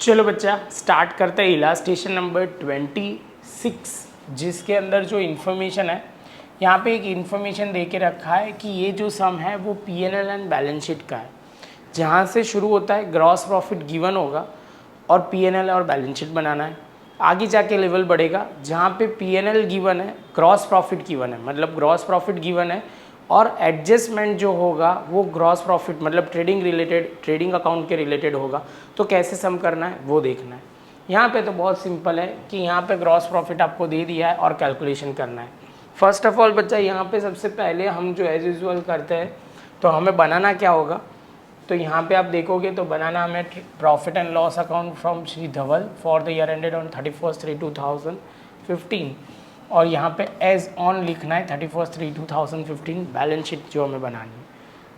चलो बच्चा स्टार्ट करते हैं इलास्ट्रेशन नंबर 26, जिसके अंदर जो इन्फॉर्मेशन है यहाँ पे एक इन्फॉर्मेशन दे के रखा है कि ये जो सम है वो पीएनएल एंड बैलेंस शीट का है, जहाँ से शुरू होता है ग्रॉस प्रॉफिट गिवन होगा और पीएनएल और बैलेंस शीट बनाना है। आगे जाके लेवल बढ़ेगा जहाँ पे पीएनएल गिवन है, ग्रॉस प्रॉफिट गिवन है, मतलब ग्रॉस प्रॉफिट गिवन है और एडजस्टमेंट जो होगा वो ग्रॉस प्रॉफिट मतलब ट्रेडिंग अकाउंट के रिलेटेड होगा। तो कैसे सम करना है वो देखना है। यहाँ पे तो बहुत सिंपल है कि यहाँ पे ग्रॉस प्रॉफिट आपको दे दिया है और कैलकुलेशन करना है। फर्स्ट ऑफ ऑल बच्चा यहाँ पे सबसे पहले हम जो एज यूजुअल करते हैं तो हमें बनाना क्या होगा, तो यहाँ पे आप देखोगे तो बनाना हमें profit and loss account from Shri Dhawal for the year ended on 31/3/2015 और यहाँ पे एज ऑन लिखना है 31/3/2015 बैलेंस शीट जो हमें बनानी है।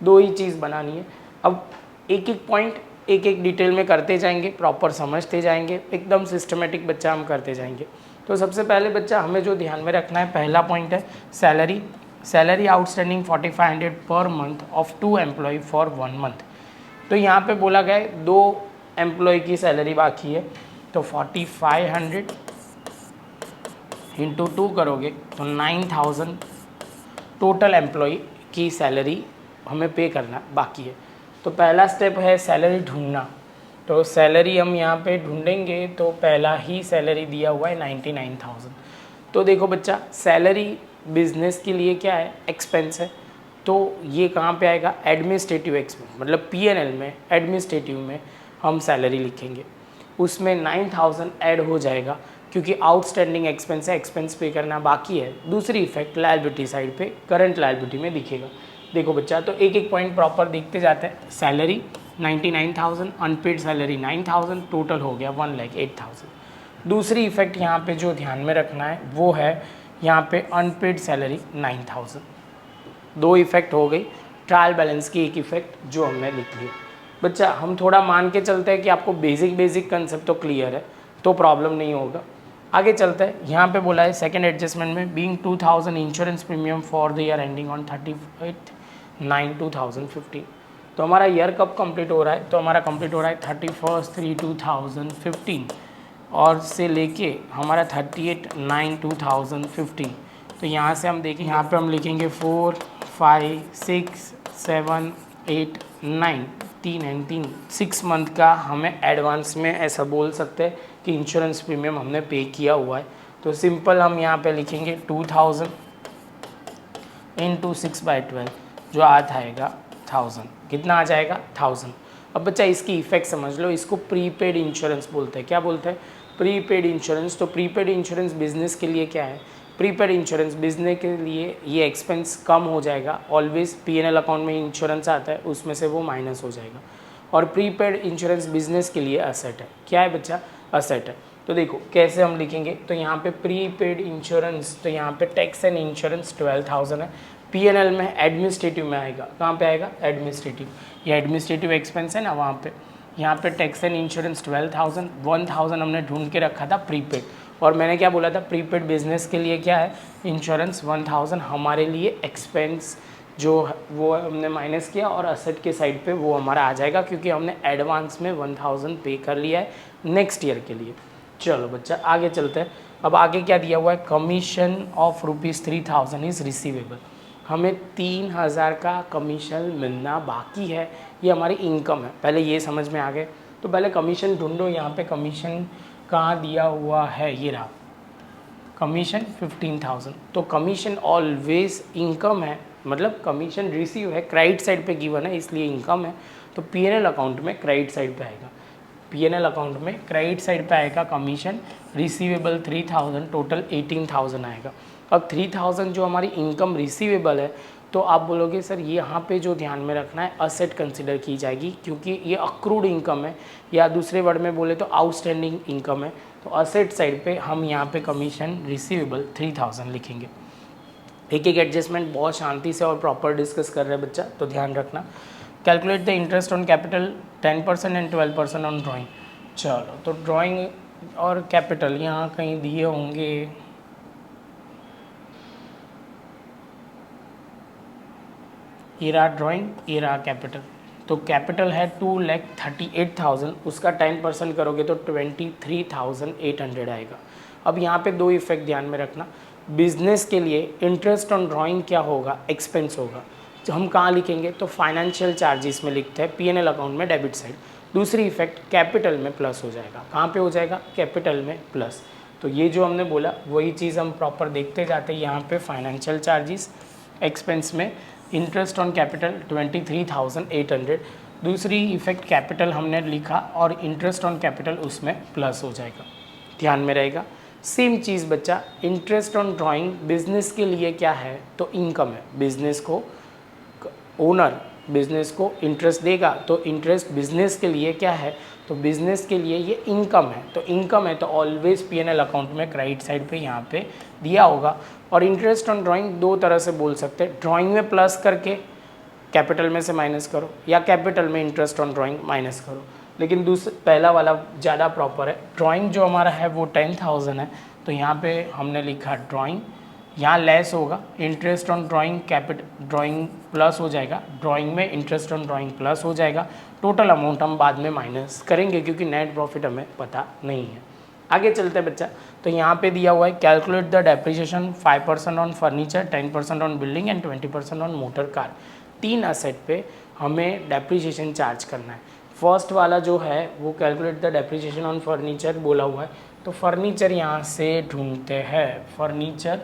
दो ही चीज़ बनानी है। अब एक एक पॉइंट एक एक डिटेल में करते जाएंगे, प्रॉपर समझते जाएंगे, एकदम सिस्टमेटिक बच्चा हम करते जाएंगे। तो सबसे पहले बच्चा हमें जो ध्यान में रखना है, पहला पॉइंट है salary outstanding 4500 per month of 2 employ for 1 month. तो यहाँ पे बोला गया है 2 एम्प्लॉय की सैलरी बाकी है, तो 4500 इंटू 2 करोगे तो 9000 टोटल एम्प्लॉय की सैलरी हमें पे करना बाकी है। तो पहला स्टेप है सैलरी ढूंढना। तो सैलरी हम यहाँ पे ढूंढेंगे तो पहला ही सैलरी दिया हुआ है 99,000। तो देखो बच्चा सैलरी बिजनेस के लिए क्या है, एक्सपेंस है। तो ये कहाँ पे आएगा, एडमिनिस्ट्रेटिव एक्सपेंस, मतलब पीएनएल में एडमिनिस्ट्रेटिव में हम सैलरी लिखेंगे, उसमें 9000 ऐड हो जाएगा क्योंकि आउटस्टैंडिंग एक्सपेंस है, एक्सपेंस पे करना बाकी है। दूसरी इफेक्ट लायबिलिटी साइड पे करंट लायबिलिटी में दिखेगा। देखो बच्चा तो एक एक पॉइंट प्रॉपर देखते जाते हैं। सैलरी 99,000, अनपेड सैलरी 9000, टोटल हो गया 1,08,000। दूसरी इफेक्ट यहाँ पे जो ध्यान में रखना है वो है यहाँ पे अनपेड सैलरी 9000। दो इफेक्ट हो गई, ट्रायल बैलेंस की एक इफेक्ट जो हमने लिख ली। बच्चा हम थोड़ा मान के चलते हैं कि आपको बेसिक कंसेप्ट तो क्लियर है, तो प्रॉब्लम नहीं होगा। आगे चलता है, यहाँ पे बोला है सेकंड एडजस्टमेंट में being 2000 insurance premium for the year ending on 31/9/2015। तो हमारा ईयर कब कंप्लीट हो रहा है, तो हमारा कंप्लीट हो रहा है 31/3/2015 और से लेके हमारा 38/9/2015। तो यहाँ से हम देखें, यहाँ पे हम लिखेंगे 4 5 6 7 8 9, 3 एंड 3 6 मंथ का हमें एडवांस में ऐसा बोल सकते हैं कि इंश्योरेंस प्रीमियम हमने पे किया हुआ है। तो सिंपल हम यहाँ पे लिखेंगे 2000 इंटू 6/12 जो आता आएगा 1000। कितना आ जाएगा 1000। अब बच्चा इसकी इफेक्ट समझ लो, इसको प्रीपेड इंश्योरेंस बोलते हैं। क्या बोलते हैं, प्रीपेड इंश्योरेंस। तो प्रीपेड इंश्योरेंस बिजनेस के लिए क्या है, प्रीपेड इंश्योरेंस बिजनेस के लिए ये एक्सपेंस कम हो जाएगा। ऑलवेज पीएनएल अकाउंट में इंश्योरेंस आता है, उसमें से वो माइनस हो जाएगा। और प्रीपेड इंश्योरेंस बिजनेस के लिए असेट है। क्या है बच्चा, असेट है। तो देखो कैसे हम लिखेंगे, तो यहाँ पे प्रीपेड इंश्योरेंस, तो यहाँ पे टैक्स एंड इंश्योरेंस 12,000 है। पीएनएल में एडमिनिस्ट्रेटिव में आएगा, कहाँ पे आएगा, एडमिनिस्ट्रेटिव। ये एडमिनिस्ट्रेटिव एक्सपेंस है ना, वहाँ पे यहाँ पे टैक्स एंड इंश्योरेंस 12,000, 1,000 हमने ढूंढ के रखा था प्रीपेड। और मैंने क्या बोला था, प्रीपेड बिजनेस के लिए क्या है, इंश्योरेंस 1000 हमारे लिए एक्सपेंस जो वो हमने माइनस किया और असेट के साइड पे वो हमारा आ जाएगा क्योंकि हमने एडवांस में 1000 पे कर लिया है नेक्स्ट ईयर के लिए। चलो बच्चा आगे चलते हैं। अब आगे क्या दिया हुआ है, कमीशन ऑफ ₹3000 इज़ रिसीवेबल। हमें 3000 का कमीशन मिलना बाकी है, ये हमारी इनकम है। पहले ये समझ में आ गए, तो पहले कमीशन ढूंढो। यहाँ पे कमीशन कहाँ दिया हुआ है, ये रहा कमीशन 15,000। तो कमीशन ऑलवेज इनकम है, मतलब कमीशन रिसीव है, क्रेडिट साइड पे गिवन है इसलिए इनकम है। तो पीएनएल अकाउंट में क्रेडिट साइड पे आएगा, पीएनएल अकाउंट में क्रेडिट साइड पे आएगा कमीशन रिसीवेबल 3000, टोटल 18,000 आएगा। अब 3000 जो हमारी इनकम रिसीवेबल है, तो आप बोलोगे सर यहाँ पे जो ध्यान में रखना है असेट कंसिडर की जाएगी क्योंकि ये अक्रूड इनकम है, या दूसरे वर्ड में बोले तो आउटस्टैंडिंग इनकम है। तो असेट साइड पे हम यहाँ पे कमीशन रिसीवेबल 3000 लिखेंगे। एक एक एडजस्टमेंट बहुत शांति से और प्रॉपर डिस्कस कर रहे हैं बच्चा, तो ध्यान रखना। Calculate the interest on capital 10% and 12% on drawing. चलो तो ड्राइंग और कैपिटल यहाँ कहीं दिए होंगे, ये रहा ड्राइंग, ये रहा कैपिटल। तो कैपिटल है 2,38,000, उसका 10% करोगे तो 23,800 आएगा। अब यहाँ पे दो इफेक्ट ध्यान में रखना, बिजनेस के लिए इंटरेस्ट ऑन ड्राइंग क्या होगा, एक्सपेंस होगा। तो हम कहाँ लिखेंगे, तो फाइनेंशियल चार्जेस में लिखते हैं, P&L अकाउंट में डेबिट साइड। दूसरी इफेक्ट कैपिटल में प्लस हो जाएगा, कहाँ पे हो जाएगा, कैपिटल में प्लस। तो ये जो हमने बोला वही चीज़ हम प्रॉपर देखते जाते हैं। यहाँ पे फाइनेंशियल चार्जेस, एक्सपेंस में इंटरेस्ट ऑन कैपिटल 23,800, दूसरी इफेक्ट कैपिटल हमने लिखा और इंटरेस्ट ऑन कैपिटल उसमें प्लस हो जाएगा, ध्यान में रहेगा। सेम चीज़ बच्चा, इंटरेस्ट ऑन ड्राइंग बिजनेस के लिए क्या है, तो इनकम है। बिजनेस को ओनर बिजनेस को इंटरेस्ट देगा तो इंटरेस्ट बिजनेस के लिए क्या है, तो बिजनेस के लिए ये इनकम है। तो इनकम है तो ऑलवेज P&L अकाउंट में क्रेडिट साइड पे यहाँ पे दिया होगा। और इंटरेस्ट ऑन ड्राइंग दो तरह से बोल सकते हैं, ड्राइंग में प्लस करके कैपिटल में से माइनस करो, या कैपिटल में इंटरेस्ट ऑन ड्राइंग माइनस करो। लेकिन पहला वाला ज़्यादा प्रॉपर है। ड्राइंग जो हमारा है वो 10,000 है, तो यहाँ पे हमने लिखा ड्राइंग, यहाँ लेस होगा, interest on drawing drawing plus हो जाएगा, ड्राइंग में इंटरेस्ट ऑन ड्राइंग प्लस हो जाएगा। टोटल अमाउंट हम बाद में माइनस करेंगे क्योंकि नेट प्रॉफिट हमें पता नहीं है। आगे चलते हैं बच्चा, तो यहाँ पे दिया हुआ है calculate the depreciation 5% on furniture, 10% on building and 20% on motor car. 3 asset पे हमें डेप्रिसिएशन चार्ज करना है। फर्स्ट वाला जो है वो calculate the depreciation on furniture बोला हुआ है, तो फर्नीचर यहाँ से ढूंढते हैं। फर्नीचर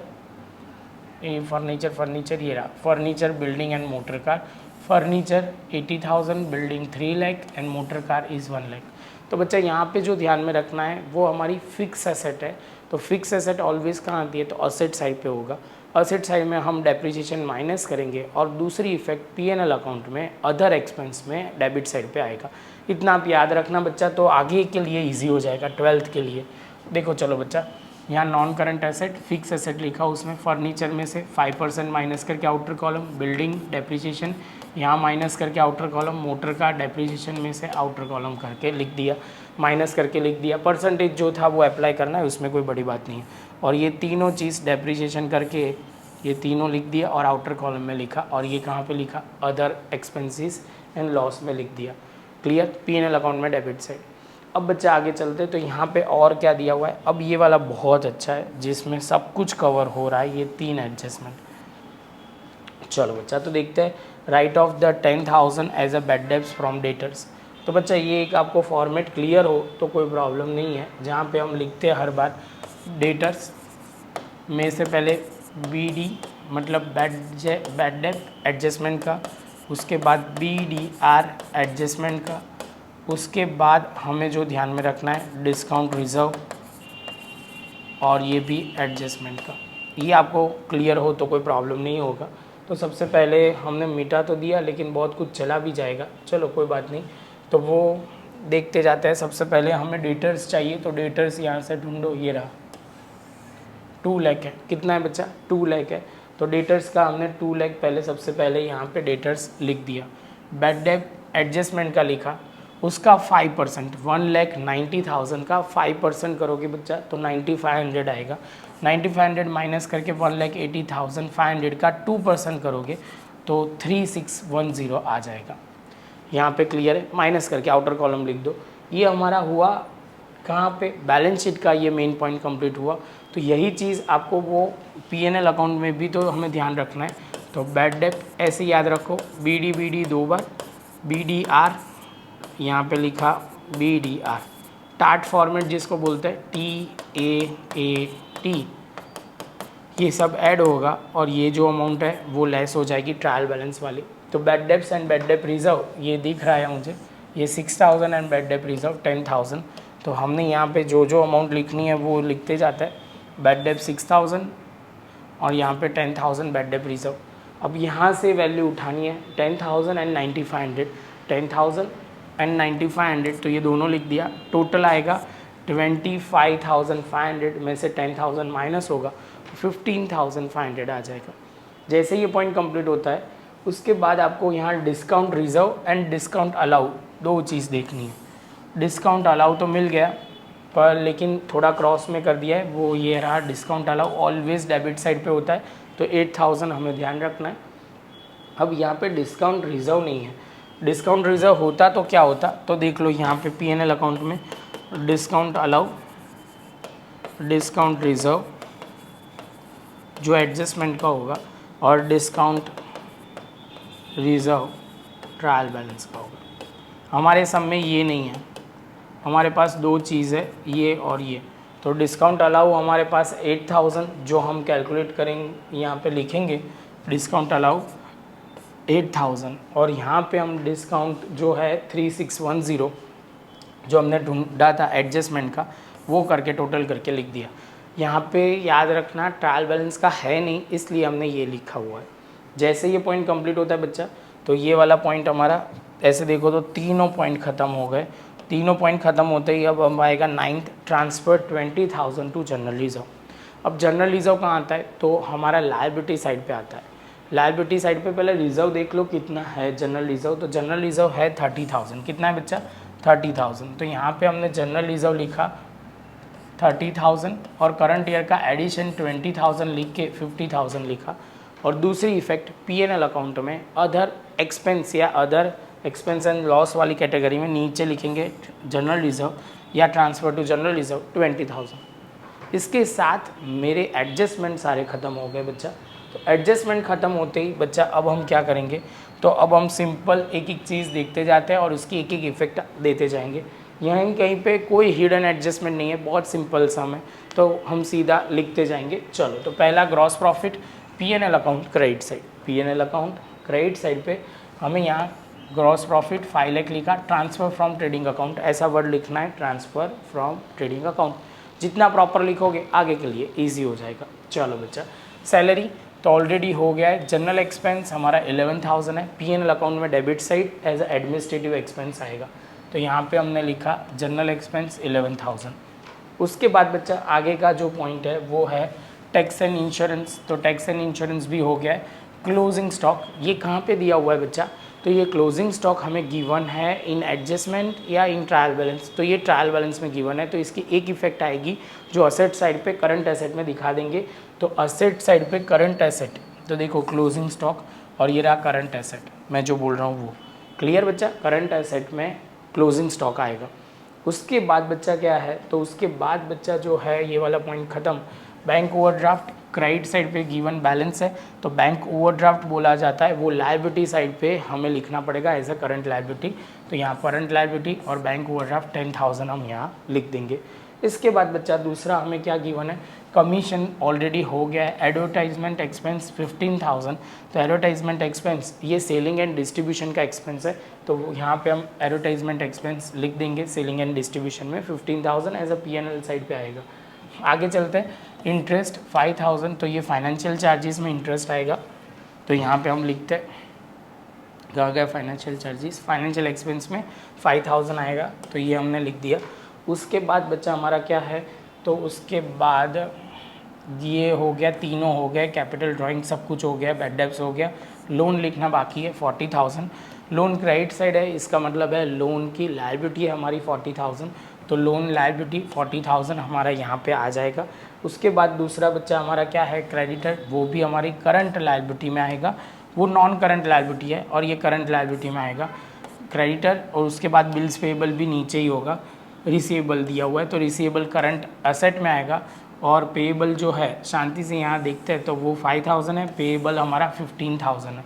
ये रहा, furniture building and motor car. Furniture 80,000, building 3 lakh and motor car is 1 lakh. तो बच्चा यहाँ पे जो ध्यान में रखना है वो हमारी फिक्स एसेट है। तो फिक्स एसेट ऑलवेज कहाँ आती है, तो असेट साइड पे होगा। असेट साइड में हम डेप्रिसिएशन माइनस करेंगे और दूसरी इफेक्ट P&L अकाउंट में अदर एक्सपेंस में डेबिट साइड पे आएगा। इतना आप याद रखना बच्चा, तो आगे के लिए इजी हो जाएगा 12th के लिए। देखो चलो बच्चा, यहाँ non current asset fix asset लिखा, उसमें फर्नीचर में से 5% माइनस करके आउटर कॉलम, बिल्डिंग डेप्रिसिएशन यहाँ माइनस करके आउटर कॉलम, मोटर का डेप्रिसिएशन में से आउटर कॉलम करके लिख दिया, माइनस करके लिख दिया। परसेंटेज जो था वो अप्लाई करना है, उसमें कोई बड़ी बात नहीं है। और ये तीनों चीज़ डेप्रिसिएशन करके ये तीनों लिख दिया और आउटर कॉलम में लिखा, और ये कहाँ पे लिखा, अदर एक्सपेंसेस एंड लॉस में लिख दिया। क्लियर, P&L अकाउंट में डेबिट साइड। अब बच्चा आगे चलते, तो यहाँ पे और क्या दिया हुआ है। अब ये वाला बहुत अच्छा है जिसमें सब कुछ कवर हो रहा है, ये 3 एडजस्टमेंट। चलो बच्चा, तो देखते हैं। Write off the 10,000 as a bad debts from debtors. तो बच्चा ये एक आपको फॉर्मेट क्लियर हो तो कोई प्रॉब्लम नहीं है, जहाँ पे हम लिखते हैं हर बार डेटर्स में से पहले BD मतलब बैड डेब्ट एडजस्टमेंट का, उसके बाद BDR एडजस्टमेंट का, उसके बाद हमें जो ध्यान में रखना है डिस्काउंट रिजर्व, और ये भी एडजस्टमेंट का। ये आपको क्लियर हो तो कोई प्रॉब्लम नहीं होगा। तो सबसे पहले हमने मिटा तो दिया लेकिन बहुत कुछ चला भी जाएगा, चलो कोई बात नहीं, तो वो देखते जाते हैं। सबसे पहले हमें डेटर्स चाहिए, तो डेटर्स यहाँ से ढूंढो, ये रहा 2 लाख है। कितना है बच्चा, 2 लाख है। तो डेटर्स का हमने 2 लाख पहले सबसे पहले यहाँ पे डेटर्स लिख दिया। बैड डेब्ट एडजस्टमेंट का लिखा, उसका 5% 1,90,000 का 5% करोगे बच्चा तो 9,500 आएगा। 9,500 माइनस करके 1,80,500 का 2% करोगे तो 3,610 आ जाएगा। यहाँ पे क्लियर है, माइनस करके आउटर कॉलम लिख दो। ये हमारा हुआ कहाँ पे, बैलेंस शीट का ये मेन पॉइंट कंप्लीट हुआ। तो यही चीज़ आपको वो P&L अकाउंट में भी तो हमें ध्यान रखना है। तो बैड डेब्ट ऐसे याद रखो, BD 2 बार, BDR यहाँ पे लिखा BDR। टाट फॉर्मेट जिसको बोलते हैं TAAT, ये सब ऐड होगा और ये जो अमाउंट है वो लेस हो जाएगी ट्रायल बैलेंस वाली। तो बैड डेब्ट्स एंड बैड डेब्ट रिजर्व ये दिख रहा है मुझे, ये 6,000 एंड बैड डेब्ट रिजर्व 10,000। तो हमने यहाँ पे जो जो अमाउंट लिखनी है वो लिखते जाता है। बैड डेब्ट 6,000 और यहाँ पे 10,000 बैड डेब्ट रिजर्व। अब यहाँ से वैल्यू उठानी है 10,000 एंड 9,500, 10,000 एंड 9,500, तो ये दोनों लिख दिया। टोटल आएगा 25,500 में से 10,000 माइनस होगा, 15,500 आ जाएगा। जैसे ये पॉइंट कंप्लीट होता है उसके बाद आपको यहाँ discount reserve and discount allow दो चीज़ देखनी है। डिस्काउंट अलाउ तो मिल गया पर लेकिन थोड़ा क्रॉस में कर दिया है, वो ये रहा discount allow always debit side पे होता है, तो 8,000 हमें ध्यान रखना है। अब यहाँ पे डिस्काउंट रिजर्व नहीं है, डिस्काउंट रिजर्व होता तो क्या होता, तो देख लो यहाँ पे P&L अकाउंट में डिस्काउंट अलाउ, डिस्काउंट रिजर्व जो एडजस्टमेंट का होगा, और डिस्काउंट रिजर्व ट्रायल बैलेंस का होगा। हमारे सब में ये नहीं है, हमारे पास दो चीज़ है, ये और ये। तो डिस्काउंट अलाउ हमारे पास 8000 जो हम कैलकुलेट करेंगे, यहाँ पे लिखेंगे डिस्काउंट अलाउ 8000, और यहाँ पे हम डिस्काउंट जो है 3610 जो हमने ढूंढा था एडजस्टमेंट का, वो करके टोटल करके लिख दिया। यहाँ पे याद रखना ट्रायल बैलेंस का है नहीं, इसलिए हमने ये लिखा हुआ है। जैसे ये पॉइंट कंप्लीट होता है बच्चा, तो ये वाला पॉइंट हमारा ऐसे देखो तो तीनों पॉइंट ख़त्म हो गए। तीनों पॉइंट ख़त्म होते ही अब हम आएगा 9th, transfer 20,000 to general reserve. अब जनरल रिजर्व कहाँ आता है, तो हमारा लायबिलिटी साइड पे आता है। लायबिलिटी साइड पे पहले रिजर्व देख लो कितना है जनरल रिजर्व, तो जनरल रिजर्व है 30,000। कितना है बच्चा, 30,000। तो यहाँ पे हमने जनरल रिजर्व लिखा 30,000 और करंट ईयर का एडिशन 20,000 लिख के 50,000 लिखा। और दूसरी इफेक्ट P&L अकाउंट में अदर एक्सपेंस या अदर एक्सपेंस एंड लॉस वाली कैटेगरी में नीचे लिखेंगे जनरल रिजर्व या ट्रांसफ़र टू जनरल रिजर्व 20,000। इसके साथ मेरे एडजस्टमेंट सारे ख़त्म हो गए बच्चा। तो एडजस्टमेंट ख़त्म होते ही बच्चा अब हम क्या करेंगे, तो अब हम सिंपल एक एक चीज़ देखते जाते हैं और उसकी एक एक इफेक्ट देते जाएंगे। यहाँ कहीं पे कोई हिडन एडजस्टमेंट नहीं है, बहुत सिंपल सम है, तो हम सीधा लिखते जाएंगे। चलो, तो पहला gross profit P&L account credit side, P&L account credit side पे हमें यहाँ ग्रॉस प्रॉफिट 5 लाख लिखा। ट्रांसफ़र फ्रॉम ट्रेडिंग अकाउंट, ऐसा वर्ड लिखना है, ट्रांसफ़र फ्रॉम ट्रेडिंग अकाउंट। जितना प्रॉपर लिखोगे आगे के लिए ईजी हो जाएगा। चलो बच्चा, सैलरी तो ऑलरेडी हो गया है। जनरल एक्सपेंस हमारा 11,000 है। P&L अकाउंट में debit side as administrative expense आएगा, तो यहाँ पे हमने लिखा जनरल एक्सपेंस 11,000। उसके बाद बच्चा आगे का जो पॉइंट है वो है टैक्स एंड इंश्योरेंस, तो टैक्स एंड इंश्योरेंस भी हो गया है। क्लोजिंग स्टॉक ये कहाँ पे दिया हुआ है बच्चा, तो ये क्लोजिंग स्टॉक हमें गिवन है इन एडजस्टमेंट या इन ट्रायल बैलेंस, तो ये ट्रायल बैलेंस में गिवन है। तो इसकी एक इफेक्ट आएगी जो असेट साइड पे करंट एसेट में दिखा देंगे। तो असेट साइड पे करंट एसेट, तो देखो क्लोजिंग स्टॉक और ये रहा करंट एसेट, मैं जो बोल रहा हूँ वो क्लियर बच्चा। करंट एसेट में क्लोजिंग स्टॉक आएगा। उसके बाद बच्चा क्या है, तो उसके बाद बच्चा जो है ये वाला पॉइंट ख़त्म। बैंक ओवरड्राफ्ट क्रेडिट साइड पे गिवन बैलेंस है, तो बैंक ओवरड्राफ्ट बोला जाता है, वो लायबिलिटी साइड पे हमें लिखना पड़ेगा एज अ करंट लायबिलिटी। तो यहाँ करंट लायबिलिटी और बैंक ओवरड्राफ्ट 10,000 हम यहाँ लिख देंगे। इसके बाद बच्चा दूसरा हमें क्या गिवन है, कमीशन ऑलरेडी हो गया है। एडवर्टाइजमेंट एक्सपेंस 15,000, तो एडवर्टाइजमेंट एक्सपेंस ये सेलिंग एंड डिस्ट्रीब्यूशन का एक्सपेंस है, तो यहाँ पे हम एडवर्टाइजमेंट एक्सपेंस लिख देंगे सेलिंग एंड डिस्ट्रीब्यूशन में 15,000 एज अ P&L साइड पे आएगा। आगे चलते हैं, इंटरेस्ट 5,000, तो ये फाइनेंशियल चार्जेस में इंटरेस्ट आएगा, तो यहाँ पे हम लिखते हैं कहा गया फाइनेंशियल चार्जेस, फाइनेंशियल एक्सपेंस में 5,000 आएगा, तो ये हमने लिख दिया। उसके बाद बच्चा हमारा क्या है, तो उसके बाद ये हो गया, तीनों हो गए, कैपिटल ड्राइंग सब कुछ हो गया, बैड डेब्ट्स हो गया। लोन लिखना बाकी है 40,000, लोन क्रेडिट साइड है, इसका मतलब है लोन की लायबिलिटी है हमारी 40,000, तो लोन लायबिलिटी 40,000 हमारा यहाँ पे आ जाएगा। उसके बाद दूसरा बच्चा हमारा क्या है, क्रेडिटर, वो भी हमारी करंट लायबिलिटी में आएगा, वो नॉन करंट लायबिलिटी है और ये करंट लायबिलिटी में आएगा क्रेडिटर। और उसके बाद बिल्स पेएबल भी नीचे ही होगा, रिसीवेबल दिया हुआ है, तो रिसीवेबल करंट असेट में आएगा। और पेएबल जो है शांति से यहाँ देखते हैं तो वो 5,000 है, पेएबल हमारा 15,000 है।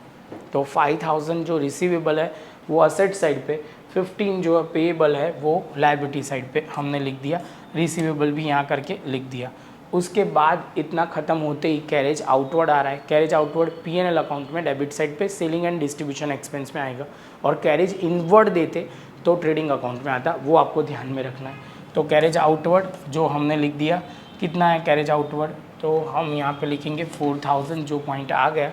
तो 5,000 जो रिसीवेबल है वो असेट साइड पे, 15 जो पेएबल है वो लायबिलिटी साइड पे हमने लिख दिया, रिसीवेबल भी यहाँ करके लिख दिया। उसके बाद इतना ख़त्म होते ही कैरेज आउटवर्ड आ रहा है। कैरेज आउटवर्ड P&L अकाउंट में डेबिट साइड पे सेलिंग एंड डिस्ट्रीब्यूशन एक्सपेंस में आएगा, और कैरेज इनवर्ड देते तो ट्रेडिंग अकाउंट में आता, वो आपको ध्यान में रखना है। तो कैरेज आउटवर्ड जो हमने लिख दिया, कितना है कैरेज आउटवर्ड, तो हम यहाँ पे लिखेंगे 4,000 जो पॉइंट आ गया।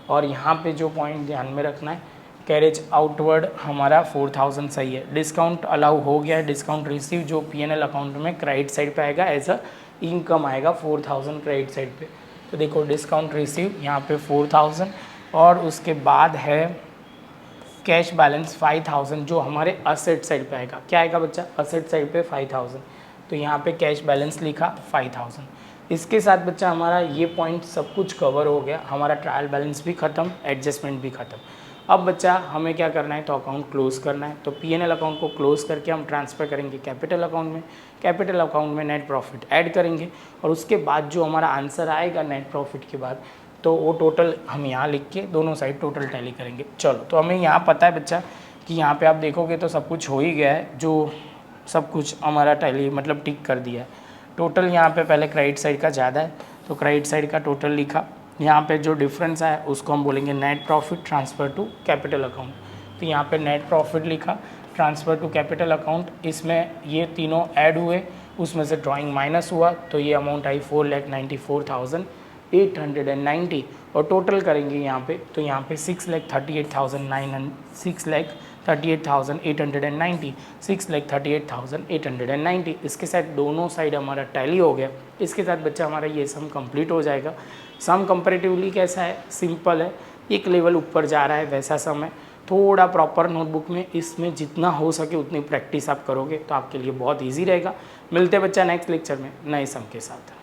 और यहाँ पे जो पॉइंट ध्यान में रखना है, कैरेज आउटवर्ड हमारा 4,000 सही है। डिस्काउंट अलाउ हो गया है, डिस्काउंट रिसीव जो P&L अकाउंट में क्रेडिट साइड पे आएगा एज अ इनकम आएगा 4,000 क्रेडिट साइड पे। तो देखो डिस्काउंट रिसीव यहाँ पे 4,000, और उसके बाद है कैश बैलेंस 5,000 जो हमारे असेट साइड पे आएगा। क्या आएगा बच्चा, असेट साइड पे 5,000, तो यहाँ पे कैश बैलेंस लिखा 5,000। इसके साथ बच्चा हमारा ये पॉइंट सब कुछ कवर हो गया, हमारा ट्रायल बैलेंस भी ख़त्म, एडजस्टमेंट भी ख़त्म। अब बच्चा हमें क्या करना है, तो अकाउंट क्लोज करना है। तो P&L अकाउंट को क्लोज करके हम ट्रांसफ़र करेंगे कैपिटल अकाउंट में। कैपिटल अकाउंट में नेट प्रॉफिट ऐड करेंगे और उसके बाद जो हमारा आंसर आएगा नेट प्रॉफिट के बाद, तो वो टोटल हम यहाँ लिख के दोनों साइड टोटल टैली करेंगे। चलो, तो हमें यहाँ पता है बच्चा कि यहाँ पे आप देखोगे तो सब कुछ हो ही गया है, जो सब कुछ हमारा टैली मतलब टिक कर दिया है। टोटल यहाँ पे पहले क्रेडिट साइड का ज़्यादा है तो क्रेडिट साइड का टोटल लिखा। यहाँ पे जो डिफरेंस है उसको हम बोलेंगे net profit transfer to capital account. तो यहाँ पे नेट प्रॉफिट लिखा, ट्रांसफ़र टू कैपिटल अकाउंट, इसमें ये तीनों ऐड हुए, उसमें से ड्राइंग माइनस हुआ तो ये अमाउंट आई 4,94,890 और टोटल करेंगे यहाँ पे, तो यहाँ पे 6,38,890, 6,38,890। इसके साथ दोनों साइड हमारा टैली हो गया। इसके साथ बच्चा हमारा ये सम कंप्लीट हो जाएगा। सम कंपैरेटिवली कैसा है, सिंपल है, एक लेवल ऊपर जा रहा है वैसा सम है। थोड़ा प्रॉपर नोटबुक में इसमें जितना हो सके उतनी प्रैक्टिस आप करोगे तो आपके लिए बहुत ईजी रहेगा। मिलते हैं बच्चा नेक्स्ट लेक्चर में नए सम के साथ।